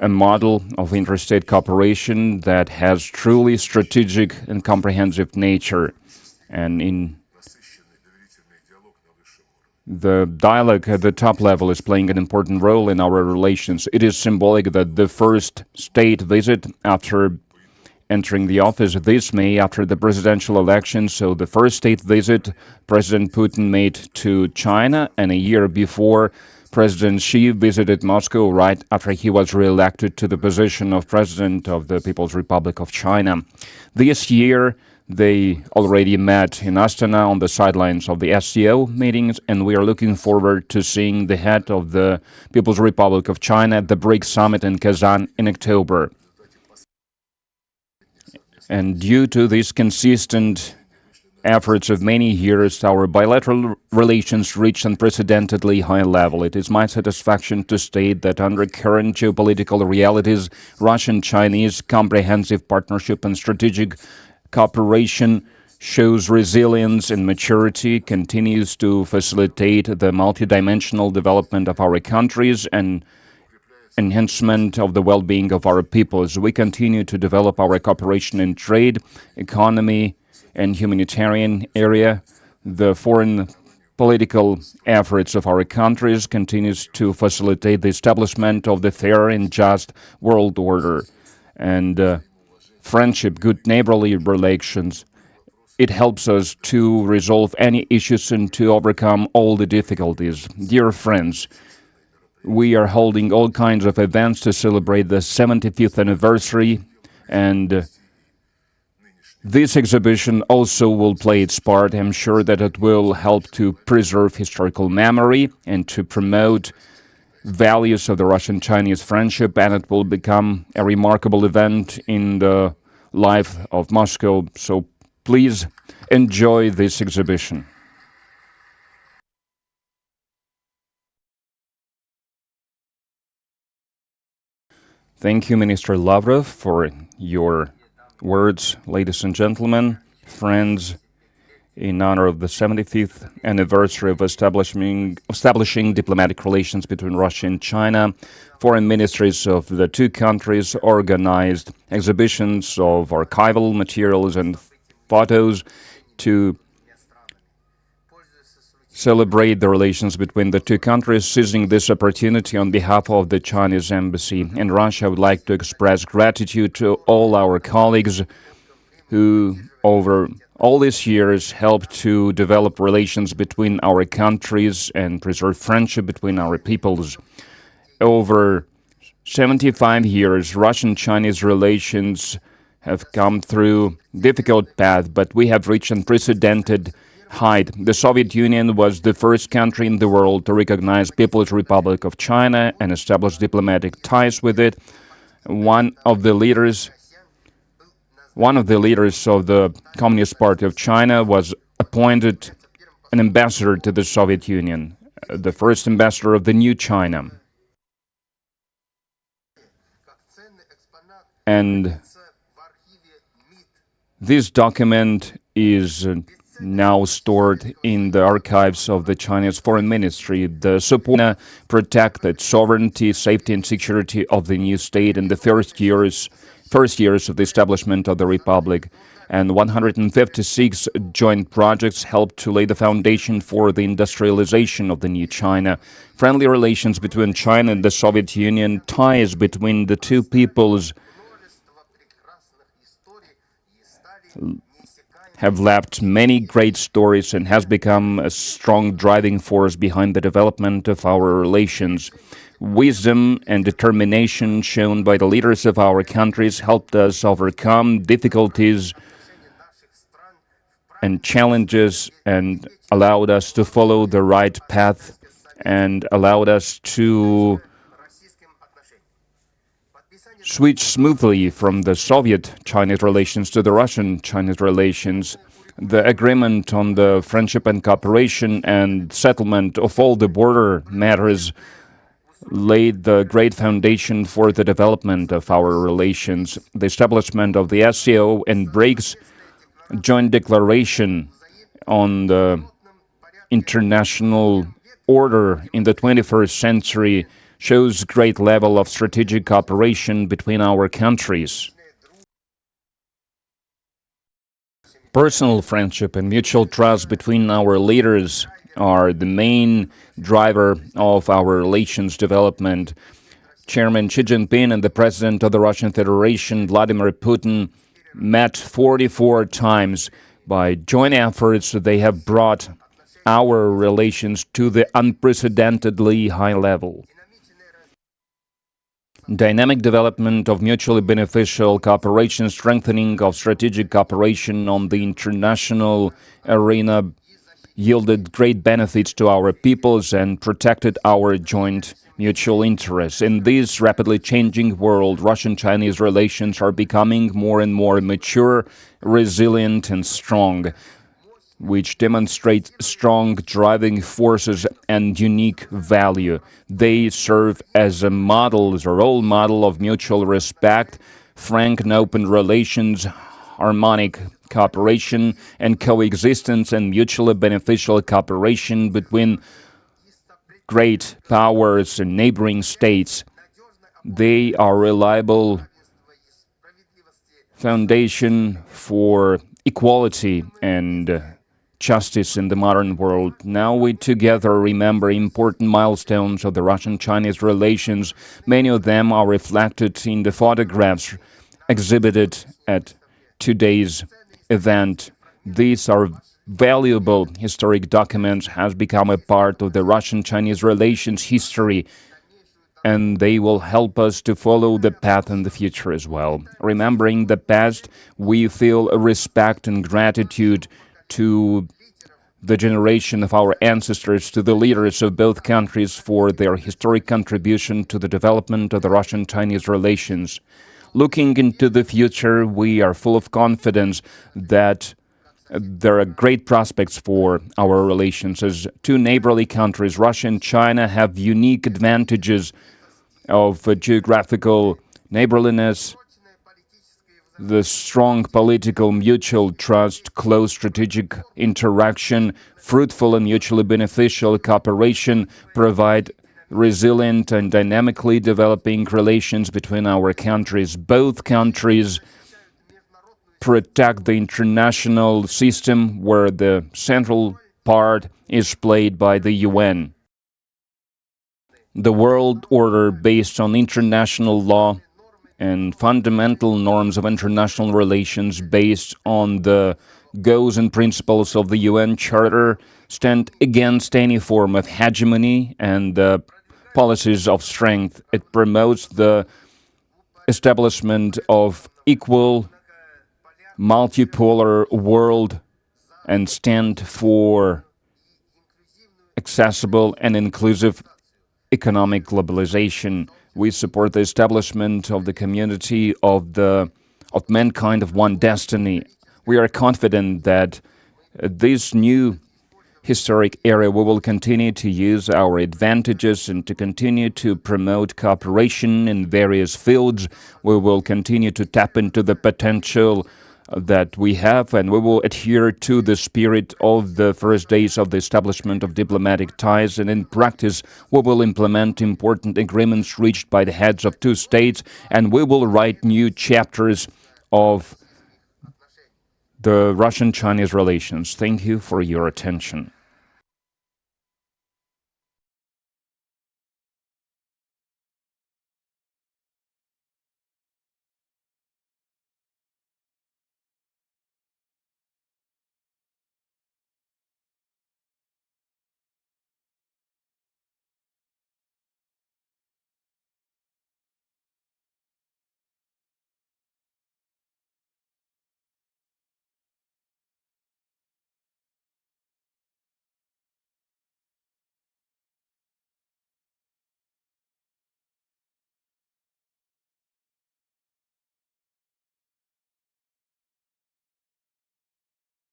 a model of interstate cooperation that has truly strategic and comprehensive nature. And in the dialogue at the top level is playing an important role in our relations. It is symbolic that the first state visit after entering the office this May after the presidential election, so the first state visit President Putin made to China, and a year before, President Xi visited Moscow right after he was re-elected to the position of President of the People's Republic of China. This year, they already met in Astana on the sidelines of the SCO meetings, and we are looking forward to seeing the head of the People's Republic of China at the BRICS summit in Kazan in October. And due to these consistent efforts of many years, our bilateral relations reached unprecedentedly high level. It is my satisfaction to state that under current geopolitical realities, Russian-Chinese comprehensive partnership and strategic cooperation shows resilience and maturity, continues to facilitate the multidimensional development of our countries and enhancement of the well-being of our peoples. We continue to develop our cooperation in trade, economy, and humanitarian area. The foreign political efforts of our countries continues to facilitate the establishment of the fair and just world order. And friendship, good neighborly relations, it helps us to resolve any issues and to overcome all the difficulties. Dear friends, we are holding all kinds of events to celebrate the 75th anniversary, and this exhibition also will play its part. I'm sure that it will help to preserve historical memory and to promote values of the Russian-Chinese friendship, and it will become a remarkable event in the life of Moscow. So please enjoy this exhibition. Thank you, Minister Lavrov, for your words. Ladies and gentlemen, friends, in honor of the 75th anniversary of establishing diplomatic relations between Russia and China, foreign ministries of the two countries organized exhibitions of archival materials and photos to celebrate the relations between the two countries. Seizing this opportunity on behalf of the Chinese embassy in Russia, I would like to express gratitude to all our colleagues who, over all these years, helped to develop relations between our countries and preserve friendship between our peoples. Over 75 years, Russian-Chinese relations have come through difficult path, but we have reached unprecedented height. The Soviet Union was the first country in the world to recognize People's Republic of China and establish diplomatic ties with it. One of the leaders of the Communist Party of China was appointed an ambassador to the Soviet Union, the first ambassador of the new China. And this document is now stored in the archives of the Chinese Foreign Ministry. The support protected sovereignty, safety, and security of the new state in the first years of the establishment of the Republic. And 156 joint projects helped to lay the foundation for the industrialization of the new China. Friendly relations between China and the Soviet Union, ties between the two peoples have left many great stories and has become a strong driving force behind the development of our relations. Wisdom and determination shown by the leaders of our countries helped us overcome difficulties and challenges and allowed us to follow the right path and allowed us to switch smoothly from the Soviet-Chinese relations to the Russian-Chinese relations. The agreement on the friendship and cooperation and settlement of all the border matters laid the great foundation for the development of our relations. The establishment of the SCO and BRICS joint declaration on the international order in the 21st century shows great level of strategic cooperation between our countries. Personal friendship and mutual trust between our leaders are the main driver of our relations development. Chairman Xi Jinping and the President of the Russian Federation, Vladimir Putin, met 44 times. By joint efforts, they have brought our relations to the unprecedentedly high level. Dynamic development of mutually beneficial cooperation, strengthening of strategic cooperation on the international arena yielded great benefits to our peoples and protected our joint mutual interests. In this rapidly changing world, Russian-Chinese relations are becoming more and more mature, resilient, and strong, which demonstrate strong driving forces and unique value. They serve as a model, as a role model of mutual respect, frank and open relations, harmonic cooperation and coexistence, and mutually beneficial cooperation between great powers and neighboring states. They are reliable foundation for equality and justice in the modern world. Now we together remember important milestones of the Russian-Chinese relations. Many of them are reflected in the photographs exhibited at today's event. These are valuable historic documents, has become a part of the Russian-Chinese relations history, and they will help us to follow the path in the future as well. Remembering the past, we feel a respect and gratitude to the generation of our ancestors, to the leaders of both countries for their historic contribution to the development of the Russian-Chinese relations. Looking into the future, we are full of confidence that there are great prospects for our relations. As two neighborly countries, Russia and China have unique advantages of geographical neighborliness, the strong political mutual trust, close strategic interaction, fruitful and mutually beneficial cooperation provide resilient and dynamically developing relations between our countries. Both countries protect the international system where the central part is played by the UN. The world order based on international law and fundamental norms of international relations based on the goals and principles of the UN Charter stand against any form of hegemony and policies of strength. It promotes the establishment of equal, multipolar world and stand for accessible and inclusive economic globalization. We support the establishment of the community of mankind of one destiny. We are confident that this new historic era we will continue to use our advantages and to continue to promote cooperation in various fields. We will continue to tap into the potential that we have, and we will adhere to the spirit of the first days of the establishment of diplomatic ties, and in practice we will implement important agreements reached by the heads of two states, and we will write new chapters of the Russian-Chinese relations. Thank you for your attention.